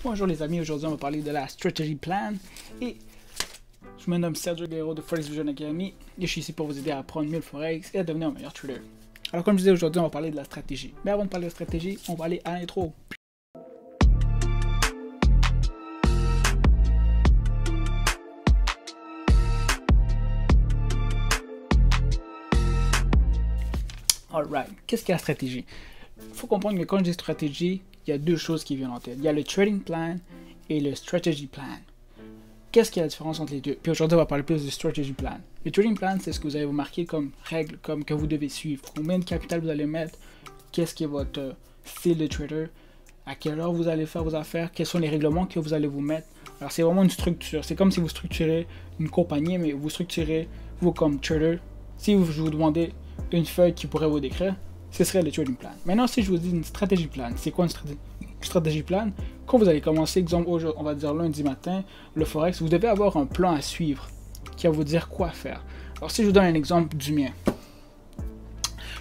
Bonjour les amis, aujourd'hui on va parler de la Strategy Plan et je me nomme Sergio Guerrero de Forex Vision Academy et je suis ici pour vous aider à apprendre mieux le Forex et à devenir un meilleur trader. Alors comme je disais, aujourd'hui on va parler de la stratégie. Mais avant de parler de stratégie, on va aller à l'intro. Alright, qu'est-ce qu'est la stratégie? Il faut comprendre que quand je dis stratégie, il y a deux choses qui viennent en tête. Il y a le trading plan et le strategy plan. Qu'est-ce qu'il y a la différence entre les deux? Puis aujourd'hui, on va parler plus du strategy plan. Le trading plan, c'est ce que vous allez vous marquer comme règle, comme que vous devez suivre. Combien de capital vous allez mettre, qu'est-ce qui est votre style de trader, à quelle heure vous allez faire vos affaires, quels sont les règlements que vous allez vous mettre. Alors c'est vraiment une structure. C'est comme si vous structurez une compagnie, mais vous structurez vous comme trader. Si je vous demandais une feuille qui pourrait vous décrire, ce serait le trading plan. Maintenant, si je vous dis une stratégie plan, c'est quoi une stratégie plan? Quand vous allez commencer, exemple, on va dire lundi matin, le Forex, vous devez avoir un plan à suivre qui va vous dire quoi faire. Alors, si je vous donne un exemple du mien,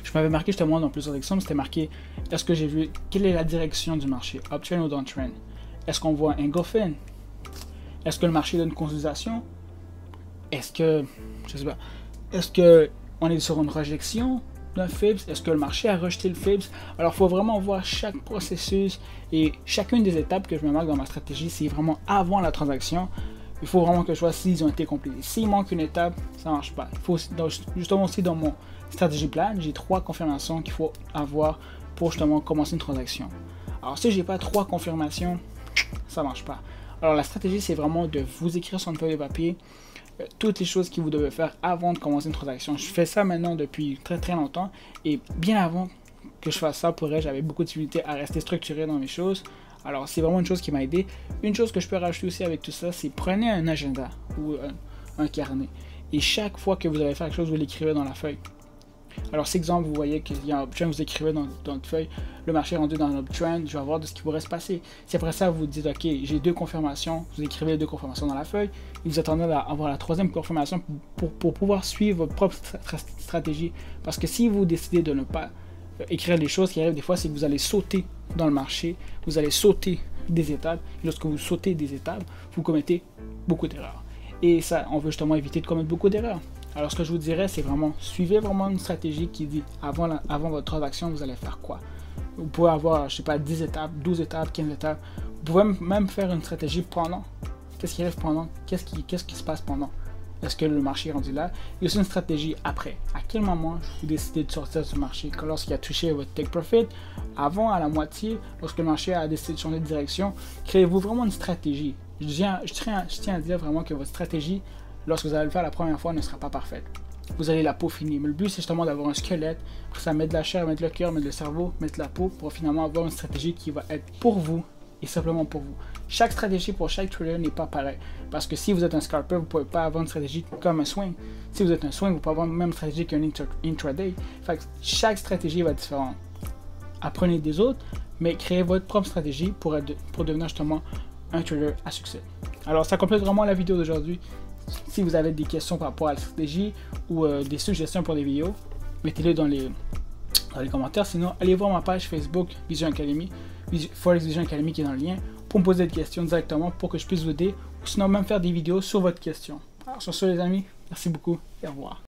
je m'avais marqué justement dans plusieurs exemples, c'était marqué, est-ce que j'ai vu, quelle est la direction du marché, uptrend ou downtrend? Est-ce qu'on voit un engulfing? Est-ce que le marché donne une consolidation? Est-ce que, je sais pas, est-ce que on est sur une rejection d'un FIBS? Est-ce que le marché a rejeté le FIBS? Alors, il faut vraiment voir chaque processus et chacune des étapes que je me marque dans ma stratégie, c'est vraiment avant la transaction. Il faut vraiment que je vois s'ils ont été complétés. S'il manque une étape, ça ne marche pas. Il faut justement aussi dans mon stratégie plan, j'ai 3 confirmations qu'il faut avoir pour justement commencer une transaction. Alors, si je n'ai pas 3 confirmations, ça ne marche pas. Alors, la stratégie, c'est vraiment de vous écrire sur une feuille de papier toutes les choses que vous devez faire avant de commencer une transaction. Je fais ça maintenant depuis très très longtemps et bien avant que je fasse ça, j'avais beaucoup de difficultés à rester structuré dans mes choses. Alors c'est vraiment une chose qui m'a aidé. Une chose que je peux rajouter aussi avec tout ça, c'est prenez un agenda ou un carnet et chaque fois que vous allez faire quelque chose, vous l'écrivez dans la feuille. Alors, si exemple, vous voyez qu'il y a un uptrend, vous écrivez dans votre feuille, le marché est rendu dans un uptrend, je vais voir de ce qui pourrait se passer. Si après ça, vous dites, ok, j'ai 2 confirmations, vous écrivez les 2 confirmations dans la feuille, et vous attendez à avoir la 3e confirmation pour pouvoir suivre votre propre stratégie. Parce que si vous décidez de ne pas écrire les choses qui arrivent des fois, c'est que vous allez sauter dans le marché, vous allez sauter des étapes, et lorsque vous sautez des étapes, vous commettez beaucoup d'erreurs. Et ça, on veut justement éviter de commettre beaucoup d'erreurs. Alors, ce que je vous dirais, c'est vraiment, suivez vraiment une stratégie qui dit, avant votre transaction, vous allez faire quoi. Vous pouvez avoir, je sais pas, 10 étapes, 12 étapes, 15 étapes. Vous pouvez même faire une stratégie pendant. Qu'est-ce qui arrive pendant? Qu'est-ce qui se passe pendant? Est-ce que le marché est rendu là? Il y a aussi une stratégie après. À quel moment vous décidez de sortir du marché? Lorsqu'il a touché votre take profit, avant, à la moitié, lorsque le marché a décidé de changer de direction, créez-vous vraiment une stratégie. Je tiens à dire vraiment que votre stratégie, lorsque vous allez le faire la première fois, ne sera pas parfaite. Vous allez la peaufiner. Mais le but, c'est justement d'avoir un squelette. Pour ça, mettre de la chair, mettre le cœur, mettre le cerveau, mettre la peau, pour finalement avoir une stratégie qui va être pour vous et simplement pour vous. Chaque stratégie pour chaque trader n'est pas pareil. Parce que si vous êtes un scalper, vous ne pouvez pas avoir une stratégie comme un swing. Si vous êtes un swing, vous pouvez avoir la même stratégie qu'un intraday. Fait que chaque stratégie va être différente. Apprenez des autres, mais créez votre propre stratégie pour devenir justement un trader à succès. Alors, ça complète vraiment la vidéo d'aujourd'hui. Si vous avez des questions par rapport à la stratégie ou des suggestions pour des vidéos, mettez-les dans les commentaires. Sinon, allez voir ma page Facebook Vision Academy, Forex Vision Academy qui est dans le lien, pour me poser des questions directement pour que je puisse vous aider, ou sinon même faire des vidéos sur votre question. Alors sur ce les amis, merci beaucoup et au revoir.